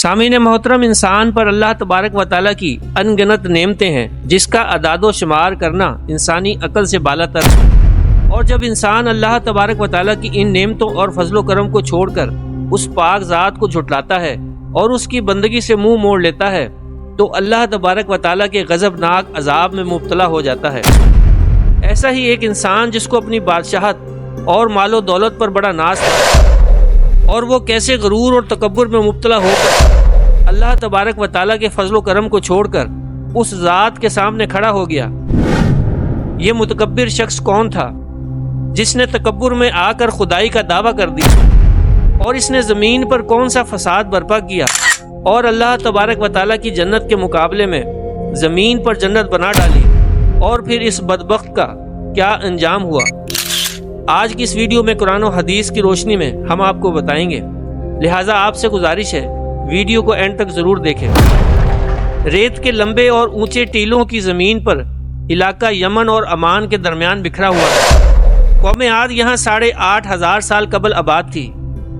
سامعین محترم، انسان پر اللہ تبارک و تعالیٰ کی ان گنت نعمتیں ہیں جس کا اعداد و شمار کرنا انسانی عقل سے بالاتر ہے۔ اور جب انسان اللہ تبارک و تعالیٰ کی ان نعمتوں اور فضل و کرم کو چھوڑ کر اس پاک ذات کو جھٹلاتا ہے اور اس کی بندگی سے منہ موڑ لیتا ہے تو اللہ تبارک و تعالیٰ کے غضبناک عذاب میں مبتلا ہو جاتا ہے۔ ایسا ہی ایک انسان جس کو اپنی بادشاہت اور مال و دولت پر بڑا ناز تھا اور وہ کیسے غرور اور تکبر میں مبتلا ہو کر اللہ تبارک و تعالیٰ کے فضل و کرم کو چھوڑ کر اس ذات کے سامنے کھڑا ہو گیا۔ یہ متکبر شخص کون تھا جس نے تکبر میں آ کر خدائی کا دعویٰ کر دیا، اور اس نے زمین پر کون سا فساد برپا کیا اور اللہ تبارک و تعالیٰ کی جنت کے مقابلے میں زمین پر جنت بنا ڈالی، اور پھر اس بدبخت کا کیا انجام ہوا۔ آج کی اس ویڈیو میں قرآن و حدیث کی روشنی میں ہم آپ کو بتائیں گے، لہٰذا آپ سے گزارش ہے ویڈیو کو اینڈ تک ضرور دیکھیں۔ ریت کے لمبے اور اونچے ٹیلوں کی زمین پر علاقہ یمن اور عمان کے درمیان بکھرا ہوا تھا۔ قوم عاد یہاں 8,500 سال قبل آباد تھی۔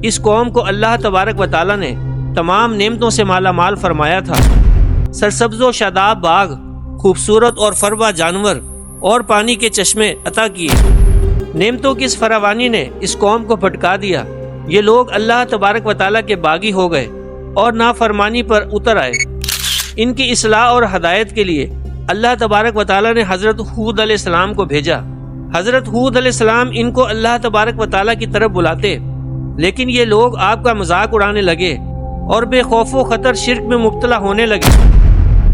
اس قوم کو اللہ تبارک و تعالیٰ نے تمام نعمتوں سے مالا مال فرمایا تھا۔ سرسبز و شاداب باغ، خوبصورت اور فروا جانور اور پانی کے چشمے عطا کیے۔ نعمتوں کی اس فراوانی نے اس قوم کو بھٹکا دیا۔ یہ لوگ اللہ تبارک و تعالیٰ کے باغی ہو گئے اور نافرمانی پر اتر آئے۔ ان کی اصلاح اور ہدایت کے لیے اللہ تبارک و تعالیٰ نے حضرت ہود علیہ السلام کو بھیجا۔ حضرت ہود علیہ السلام ان کو اللہ تبارک و تعالیٰ کی طرف بلاتے، لیکن یہ لوگ آپ کا مذاق اڑانے لگے اور بے خوف و خطر شرک میں مبتلا ہونے لگے۔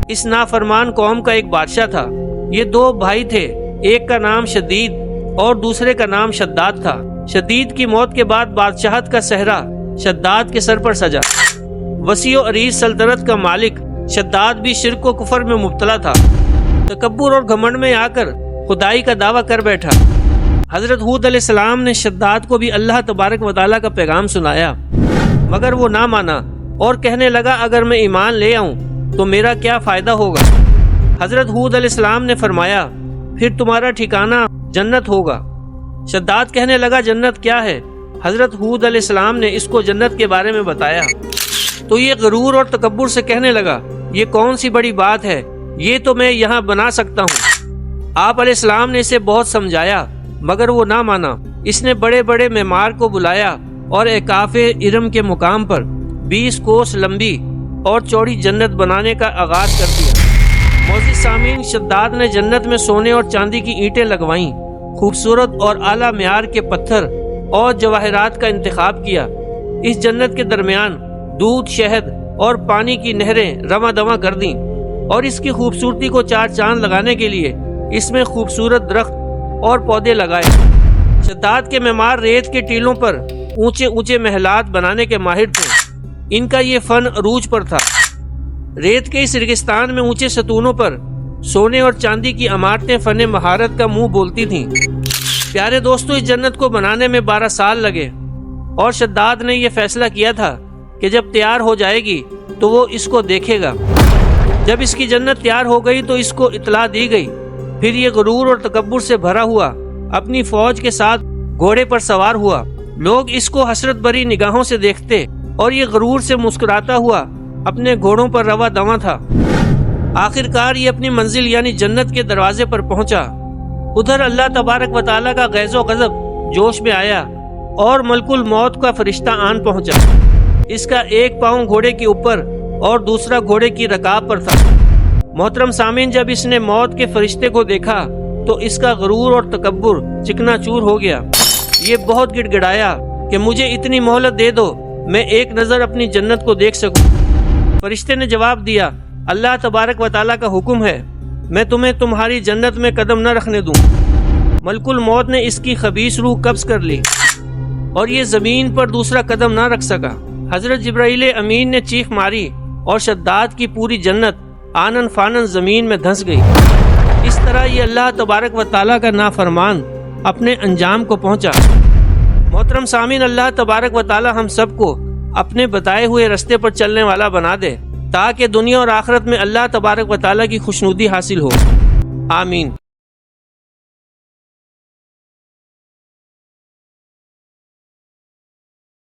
اس نافرمان قوم کا ایک بادشاہ تھا۔ یہ 2 بھائی تھے، ایک کا نام شدید اور دوسرے کا نام شداد تھا۔ شدید کی موت کے بعد بادشاہت کا صحرا شداد کے سر پر سجا۔ وسیع و عریض سلطنت کا مالک شداد بھی شرک و کفر میں مبتلا تھا۔ تکبر اور گھمنڈ میں آ کر خدائی کا دعویٰ کر بیٹھا۔ حضرت ہود علیہ السلام نے شداد کو بھی اللہ تبارک و تعالیٰ کا پیغام سنایا، مگر وہ نہ مانا اور کہنے لگا اگر میں ایمان لے آؤں تو میرا کیا فائدہ ہوگا۔ حضرت ہود علیہ السلام نے فرمایا پھر تمہارا ٹھکانہ جنت ہوگا۔ شداد کہنے لگا جنت کیا ہے؟ حضرت ہود علیہ السلام نے اس کو جنت کے بارے میں بتایا تو یہ غرور اور تکبر سے کہنے لگا یہ کون سی بڑی بات ہے، یہ تو میں یہاں بنا سکتا ہوں۔ آپ علیہ السلام نے اسے بہت سمجھایا مگر وہ نہ مانا۔ اس نے بڑے بڑے معمار کو بلایا اور اعکاف ارم کے مقام پر 20 کوس لمبی اور چوڑی جنت بنانے کا آغاز کر دیا۔ معزز سامعین، شداد نے جنت میں سونے اور چاندی کی اینٹیں لگوائیں، خوبصورت اور اعلیٰ معیار کے پتھر اور جواہرات کا انتخاب کیا۔ اس جنت کے درمیان دودھ، شہد اور پانی کی نہریں رواں دواں کر دیں، اور اس کی خوبصورتی کو 4 چاند لگانے کے لیے اس میں خوبصورت درخت اور پودے لگائے۔ شداد کے معمار ریت کے ٹیلوں پر اونچے اونچے محلات بنانے کے ماہر تھے۔ ان کا یہ فن عروج پر تھا۔ ریت کے اس ریگستان میں اونچے ستونوں پر سونے اور چاندی کی عمارتیں فن مہارت کا منہ بولتی تھیں۔ پیارے دوستو، اس جنت کو بنانے میں 12 سال لگے، اور شداد نے یہ فیصلہ کیا تھا کہ جب تیار ہو جائے گی تو وہ اس کو دیکھے گا۔ جب اس کی جنت تیار ہو گئی تو اس کو اطلاع دی گئی۔ پھر یہ غرور اور تکبر سے بھرا ہوا اپنی فوج کے ساتھ گھوڑے پر سوار ہوا۔ لوگ اس کو حسرت بھری نگاہوں سے دیکھتے اور یہ غرور سے مسکراتا ہوا اپنے گھوڑوں پر رواں دواں تھا۔ آخر کار یہ اپنی منزل یعنی جنت کے دروازے پر پہنچا۔ ادھر اللہ تبارک و تعالیٰ کا غیظ و غضب جوش میں آیا اور ملک الموت کا فرشتہ آن پہنچا۔ اس کا ایک پاؤں گھوڑے کے اوپر اور دوسرا گھوڑے کی رکاب پر تھا۔ محترم سامعین، جب اس نے موت کے فرشتے کو دیکھا تو اس کا غرور اور تکبر چکنا چور ہو گیا۔ یہ بہت گڑ گڑایا کہ مجھے اتنی مہلت دے دو، میں ایک نظر اپنی جنت کو دیکھ سکوں۔ فرشتے نے جواب دیا اللہ تبارک و تعالیٰ کا حکم ہے، میں تمہیں تمہاری جنت میں قدم نہ رکھنے دوں۔ ملک الموت نے اس کی خبیث روح قبض کر لی اور یہ زمین پر دوسرا قدم نہ رکھ سکا۔ حضرت جبرائیل امین نے چیخ ماری اور شداد کی پوری جنت آنن فانن زمین میں دھنس گئی۔ اس طرح یہ اللہ تبارک و تعالیٰ کا نافرمان اپنے انجام کو پہنچا۔ محترم سامعین، اللہ تبارک و تعالیٰ ہم سب کو اپنے بتائے ہوئے رستے پر چلنے والا بنا دے تاکہ دنیا اور آخرت میں اللہ تبارک و تعالیٰ کی خوشنودی حاصل ہو۔ آمین۔